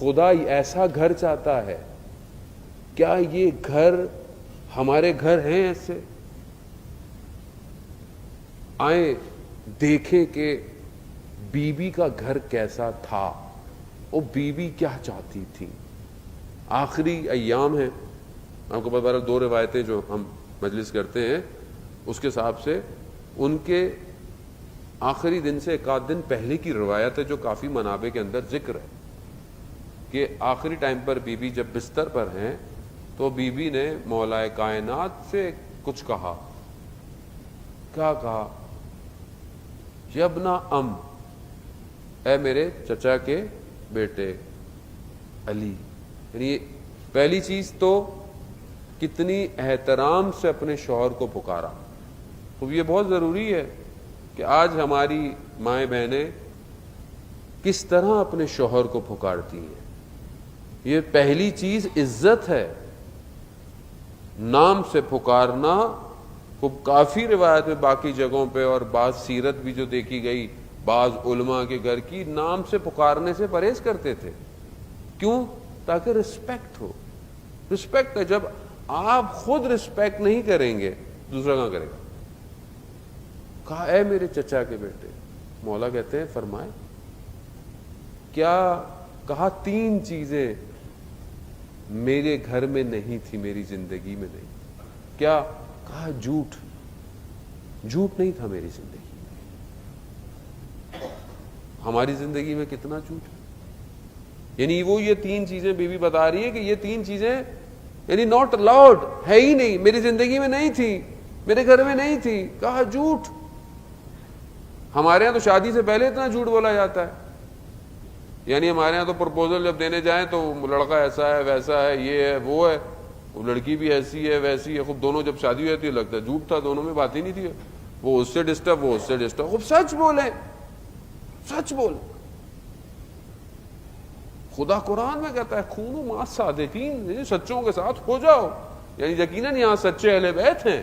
خدا ایسا گھر چاہتا ہے. کیا یہ گھر ہمارے گھر ہیں ایسے؟ آئیں دیکھیں کہ بی بی کا گھر کیسا تھا، وہ بی بی کیا چاہتی تھی. آخری ایام ہیں، آپ کو پتہ ہے 2 روایتیں جو ہم مجلس کرتے ہیں اس کے حساب سے ان کے آخری دن سے 1 آدھ دن پہلے کی روایت ہے جو کافی منابع کے اندر ذکر ہے کہ آخری ٹائم پر بی بی جب بستر پر ہیں تو بی بی نے مولا کائنات سے کچھ کہا. کیا کہا؟ یبنا ام، اے میرے چچا کے بیٹے علی. یعنی پہلی چیز تو کتنی احترام سے اپنے شوہر کو پکارا. تو یہ بہت ضروری ہے کہ آج ہماری مائیں بہنیں کس طرح اپنے شوہر کو پکارتی ہیں. یہ پہلی چیز عزت ہے، نام سے پکارنا. کافی روایت میں باقی جگہوں پہ اور بعض سیرت بھی جو دیکھی گئی، بعض علماء کے گھر کی نام سے پکارنے سے پرہیز کرتے تھے. کیوں؟ تاکہ رسپیکٹ ہو. رسپیکٹ ہے. جب آپ خود رسپیکٹ نہیں کریں گے دوسرا کہاں کرے گا؟ کہا اے میرے چچا کے بیٹے. مولا کہتے ہیں فرمائے کیا؟ کہا 3 چیزیں میرے گھر میں نہیں تھی، میری زندگی میں نہیں. کیا؟ کہا جھوٹ. جھوٹ نہیں تھا میری زندگی میں. ہماری زندگی میں کتنا جھوٹ ہے. یعنی وہ یہ 3 چیزیں بیوی بتا رہی ہے کہ یہ 3 چیزیں یعنی ناٹ الاؤڈ، ہے ہی نہیں، میری زندگی میں نہیں تھی، میرے گھر میں نہیں تھی. کہا جھوٹ. ہمارے ہاں تو شادی سے پہلے اتنا جھوٹ بولا جاتا ہے. یعنی ہمارے ہاں تو پرپوزل جب دینے جائیں تو لڑکا ایسا ہے، ویسا ہے، یہ ہے، وہ ہے، وہ لڑکی بھی ایسی ہے، ویسی ہے. خوب دونوں جب شادی ہوئی ہے لگتا ہے جھوٹ تھا، دونوں میں بات ہی نہیں تھی. وہ اس سے ڈسٹرب، وہ اس سے ڈسٹرب. خوب سچ بولیں، سچ بولیں. خدا قرآن میں کہتا ہے کونوا مع الصادقین، سچوں کے ساتھ ہو جاؤ. یعنی یقیناً یہاں سچے اہل بیت ہیں.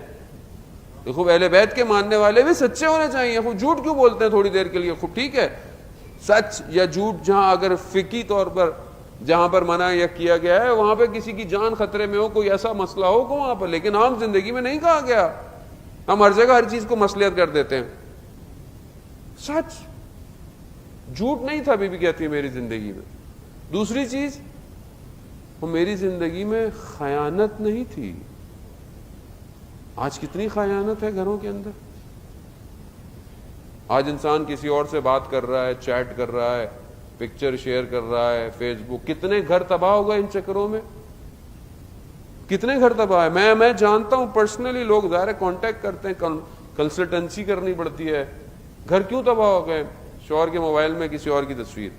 دیکھو اہل بیت کے ماننے والے بھی سچے ہونے چاہیے. خوب جھوٹ کیوں بولتے ہیں تھوڑی دیر کے لیے؟ خوب ٹھیک ہے، سچ یا جھوٹ جہاں اگر فقہی طور پر جہاں پر منع یا کیا گیا ہے وہاں پہ کسی کی جان خطرے میں ہو، کوئی ایسا مسئلہ ہو کو وہاں پر. لیکن عام زندگی میں نہیں کہا گیا. ہم ہر جگہ ہر چیز کو مصلحت کر دیتے ہیں. سچ، جھوٹ نہیں تھا بی بی کہتی ہے میری زندگی میں. دوسری چیز، وہ میری زندگی میں خیانت نہیں تھی. آج کتنی خیانت ہے گھروں کے اندر. آج انسان کسی اور سے بات کر رہا ہے، چیٹ کر رہا ہے، پکچر شیئر کر رہا ہے فیس بک. کتنے گھر تباہ ہو گئے ان چکروں میں، کتنے گھر تباہ ہے. میں جانتا ہوں پرسنلی، لوگ ظاہر کانٹیکٹ کرتے ہیں، کنسلٹنسی کرنی پڑتی ہے. گھر کیوں تباہ ہو گئے؟ شوہر کے موبائل میں کسی اور کی تصویر،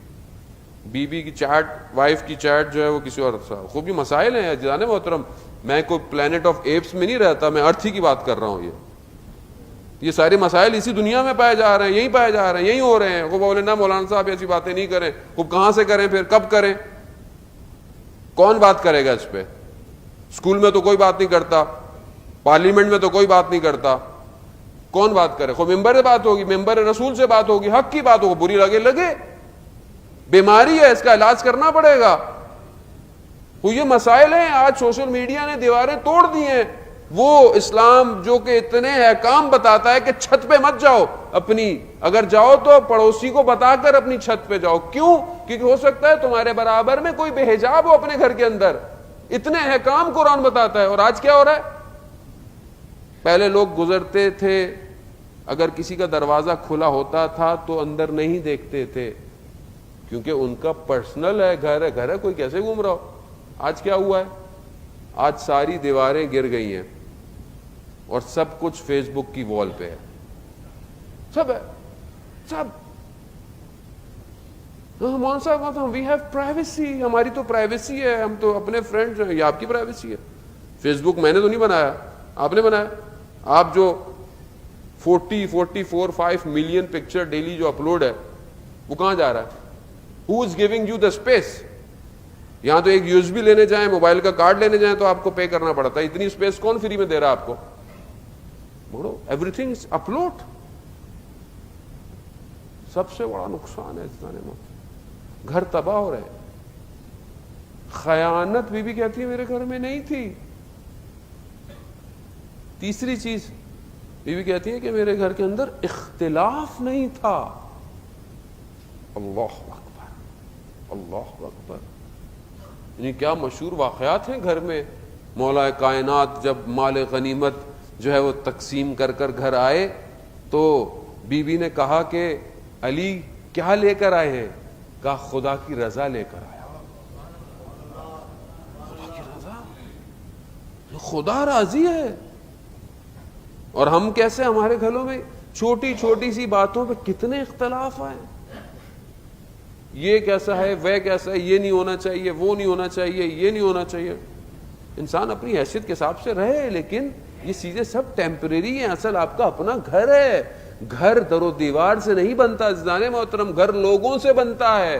بیوی کی چیٹ، وائف کی چیٹ جو ہے وہ کسی اور. خوب یہ مسائل ہیں جانے محترم. میں کوئی پلانٹ آف ایپس میں نہیں رہتا، میں ارتھ ہی کی بات کر رہا ہوں. یہ سارے مسائل اسی دنیا میں پائے جا رہے ہیں، یہی پائے جا رہے ہیں، یہی ہو رہے ہیں. وہ بولے نا مولانا صاحب ایسی باتیں نہیں کریں. وہ کہاں سے کریں پھر؟ کب کریں؟ کون بات کرے گا اس پہ؟ اسکول میں تو کوئی بات نہیں کرتا، پارلیمنٹ میں تو کوئی بات نہیں کرتا. کون بات کرے؟ خود ممبر سے بات ہوگی، ممبر رسول سے بات ہوگی، حق کی بات ہوگی. بری لگے، بیماری ہے، اس کا علاج کرنا پڑے گا. وہ یہ مسائل ہیں. آج سوشل میڈیا نے دیواریں توڑ دی ہیں. وہ اسلام جو کہ اتنے احکام بتاتا ہے کہ چھت پہ مت جاؤ اپنی، اگر جاؤ تو پڑوسی کو بتا کر اپنی چھت پہ جاؤ. کیوں؟ کیونکہ ہو سکتا ہے تمہارے برابر میں کوئی بے حجاب ہو اپنے گھر کے اندر. اتنے احکام قرآن بتاتا ہے. اور آج کیا ہو رہا ہے؟ پہلے لوگ گزرتے تھے، اگر کسی کا دروازہ کھلا ہوتا تھا تو اندر نہیں دیکھتے تھے کیونکہ ان کا پرسنل ہے، گھر ہے، کوئی کیسے گھوم رہا ہو. آج کیا ہوا ہے؟ آج ساری دیواریں گر گئی ہیں اور سب کچھ فیس بک کی وال پہ ہے. سب ہے، سب. مولانا صاحب وی ہیو پرائیویسی، ہماری تو پرائیویسی ہے، ہم تو اپنے فرینڈ ہیں. یہ آپ کی پرائیویسی ہے. فیس بک میں نے تو نہیں بنایا، آپ نے بنایا. آپ جو 44-45 ملین پکچر ڈیلی جو اپلوڈ ہے وہ کہاں جا رہا ہے؟ Who is giving you the space? یہاں تو ایک یو ایس بی لینے جائیں، موبائل کا کارڈ لینے جائیں تو آپ کو پے کرنا پڑتا ہے. اتنی اسپیس کون فری میں دے رہا ہے آپ کو؟ بولو، ایوری تھنگ از اپلوڈ. سب سے بڑا نقصان ہے اس زمانے میں. گھر تباہ ہو رہے ہیں. خیانت بی بی کہتی ہے میرے گھر میں نہیں تھی. تیسری چیز بی بی کہتی ہے کہ میرے گھر کے اندر اختلاف نہیں تھا. اللہ اکبر، اللہ اکبر. یعنی کیا مشہور واقعات ہیں گھر میں. مولا کائنات جب مال غنیمت جو ہے وہ تقسیم کر کر گھر آئے تو بی بی نے کہا کہ علی کیا لے کر آئے ہیں؟ کہا خدا کی رضا لے کر آیا. خدا کی رضا، خدا راضی ہے. اور ہم کیسے ہمارے گھروں میں چھوٹی چھوٹی سی باتوں پہ کتنے اختلاف آئے. یہ کیسا ہے، وہ کیسا ہے، یہ نہیں ہونا چاہیے، وہ نہیں ہونا چاہیے، یہ نہیں ہونا چاہیے. انسان اپنی حیثیت کے حساب سے رہے، لیکن یہ چیزیں سب ٹیمپریری ہیں. اصل آپ کا اپنا گھر ہے. گھر در و دیوار سے نہیں بنتا عزیزان محترم، گھر لوگوں سے بنتا ہے.